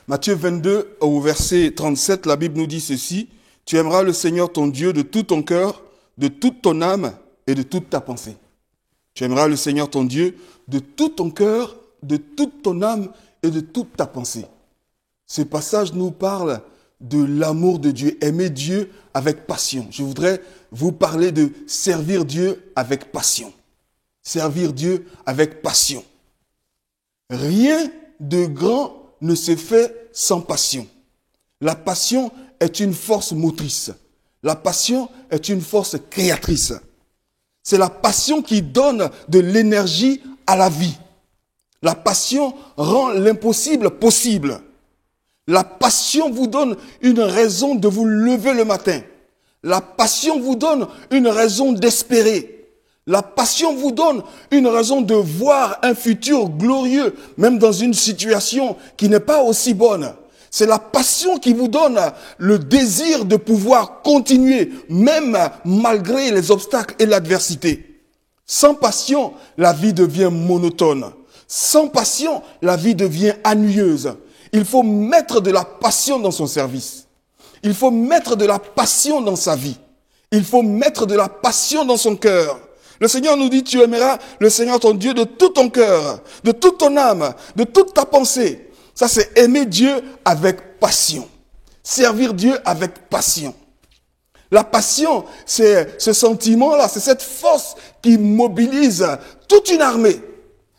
Matthieu 22, au verset 37, la Bible nous dit ceci. Tu aimeras le Seigneur ton Dieu de tout ton cœur, de toute ton âme et de toute ta pensée. Tu aimeras le Seigneur ton Dieu de tout ton cœur, de toute ton âme et de toute ta pensée. Ce passage nous parle de l'amour de Dieu, aimer Dieu avec passion. Je voudrais vous parler de servir Dieu avec passion. Servir Dieu avec passion. Rien de grand ne se fait sans passion. La passion est une force motrice. La passion est une force créatrice. C'est la passion qui donne de l'énergie à la vie. La passion rend l'impossible possible. La passion vous donne une raison de vous lever le matin. La passion vous donne une raison d'espérer. La passion vous donne une raison de voir un futur glorieux, même dans une situation qui n'est pas aussi bonne. C'est la passion qui vous donne le désir de pouvoir continuer, même malgré les obstacles et l'adversité. Sans passion, la vie devient monotone. Sans passion, la vie devient ennuyeuse. Il faut mettre de la passion dans son service. Il faut mettre de la passion dans sa vie. Il faut mettre de la passion dans son cœur. Le Seigneur nous dit, tu aimeras le Seigneur ton Dieu de tout ton cœur, de toute ton âme, de toute ta pensée. Ça, c'est aimer Dieu avec passion. Servir Dieu avec passion. La passion, c'est ce sentiment-là, c'est cette force qui mobilise toute une armée.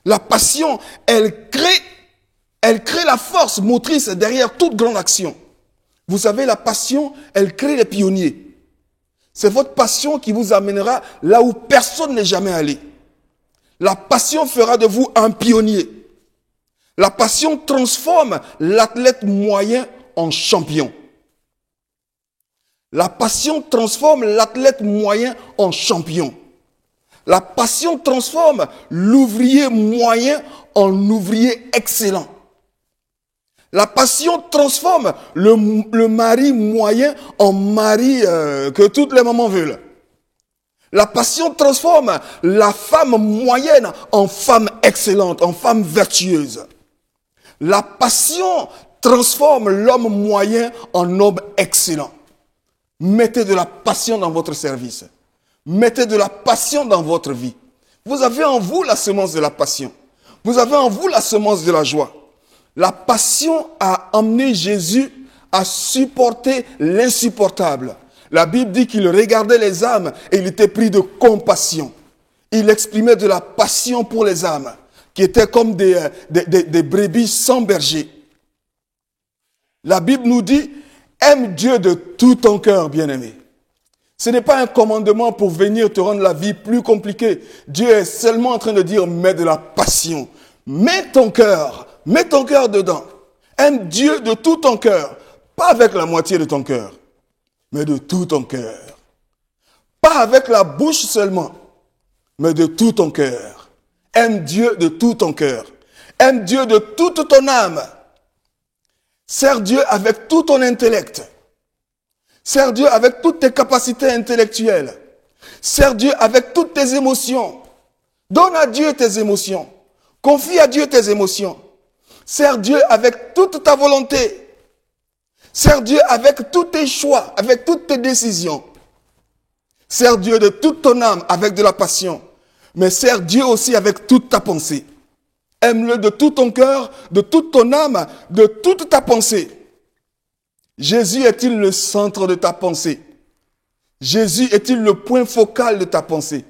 La passion, elle crée la force motrice derrière toute grande action. Vous savez, la passion, elle crée les pionniers. C'est votre passion qui vous amènera là où personne n'est jamais allé. La passion fera de vous un pionnier. La passion transforme l'athlète moyen en champion. La passion transforme l'athlète moyen en champion. La passion transforme l'ouvrier moyen en ouvrier excellent. La passion transforme le mari moyen en mari que toutes les mamans veulent. La passion transforme la femme moyenne en femme excellente, en femme vertueuse. La passion transforme l'homme moyen en homme excellent. Mettez de la passion dans votre service. Mettez de la passion dans votre vie. Vous avez en vous la semence de la passion. Vous avez en vous la semence de la joie. La passion a amené Jésus à supporter l'insupportable. La Bible dit qu'il regardait les âmes et il était pris de compassion. Il exprimait de la passion pour les âmes, qui étaient comme des brebis sans berger. La Bible nous dit, aime Dieu de tout ton cœur, bien-aimé. Ce n'est pas un commandement pour venir te rendre la vie plus compliquée. Dieu est seulement en train de dire, mets de la passion. Mets ton cœur dedans. Aime Dieu de tout ton cœur. Pas avec la moitié de ton cœur, mais de tout ton cœur. Pas avec la bouche seulement, mais de tout ton cœur. Aime Dieu de tout ton cœur. Aime Dieu de toute ton âme. Sers Dieu avec tout ton intellect. Sers Dieu avec toutes tes capacités intellectuelles. Sers Dieu avec toutes tes émotions. Donne à Dieu tes émotions. Confie à Dieu tes émotions. Sers Dieu avec toute ta volonté. Sers Dieu avec tous tes choix, avec toutes tes décisions. Sers Dieu de toute ton âme avec de la passion. Mais sers Dieu aussi avec toute ta pensée. Aime-le de tout ton cœur, de toute ton âme, de toute ta pensée. Jésus est-il le centre de ta pensée? Jésus est-il le point focal de ta pensée?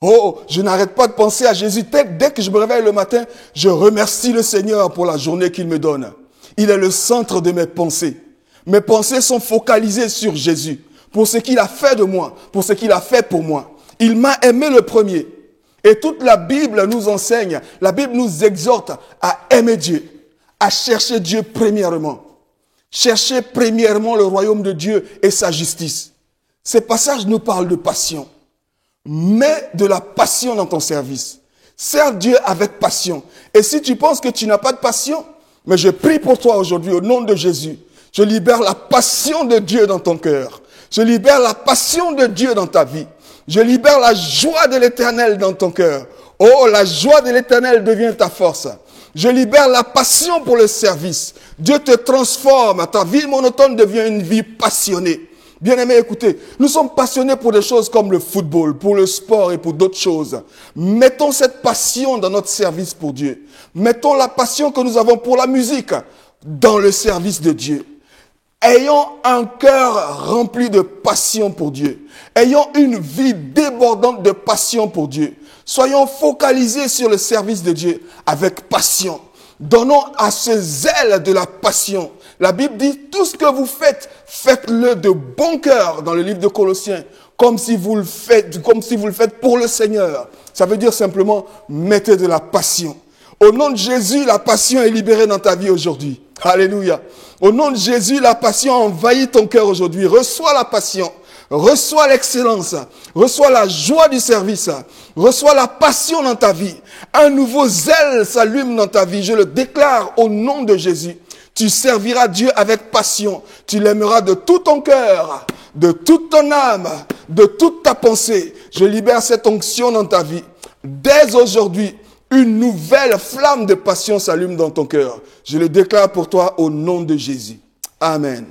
Oh, je n'arrête pas de penser à Jésus. Dès que je me réveille le matin, je remercie le Seigneur pour la journée qu'il me donne. Il est le centre de mes pensées. Mes pensées sont focalisées sur Jésus, pour ce qu'il a fait de moi, pour ce qu'il a fait pour moi. Il m'a aimé le premier. Et toute la Bible nous enseigne, la Bible nous exhorte à aimer Dieu, à chercher Dieu premièrement. Chercher premièrement le royaume de Dieu et sa justice. Ces passages nous parlent de passion. Mets de la passion dans ton service. Sers Dieu avec passion. Et si tu penses que tu n'as pas de passion, mais je prie pour toi aujourd'hui au nom de Jésus. Je libère la passion de Dieu dans ton cœur. Je libère la passion de Dieu dans ta vie. Je libère la joie de l'Éternel dans ton cœur. Oh, la joie de l'Éternel devient ta force. Je libère la passion pour le service. Dieu te transforme. Ta vie monotone devient une vie passionnée. Bien-aimés, écoutez, nous sommes passionnés pour des choses comme le football, pour le sport et pour d'autres choses. Mettons cette passion dans notre service pour Dieu. Mettons la passion que nous avons pour la musique dans le service de Dieu. Ayons un cœur rempli de passion pour Dieu. Ayons une vie débordante de passion pour Dieu. Soyons focalisés sur le service de Dieu avec passion. Donnons à ce zèle de la passion. La Bible dit, tout ce que vous faites, faites-le de bon cœur dans le livre de Colossiens, comme si vous le faites pour le Seigneur. Ça veut dire simplement, mettez de la passion. Au nom de Jésus, la passion est libérée dans ta vie aujourd'hui. Alléluia. Au nom de Jésus, la passion envahit ton cœur aujourd'hui. Reçois la passion. Reçois l'excellence. Reçois la joie du service. Reçois la passion dans ta vie. Un nouveau zèle s'allume dans ta vie. Je le déclare au nom de Jésus. Tu serviras Dieu avec passion. Tu l'aimeras de tout ton cœur, de toute ton âme, de toute ta pensée. Je libère cette onction dans ta vie. Dès aujourd'hui, une nouvelle flamme de passion s'allume dans ton cœur. Je le déclare pour toi au nom de Jésus. Amen.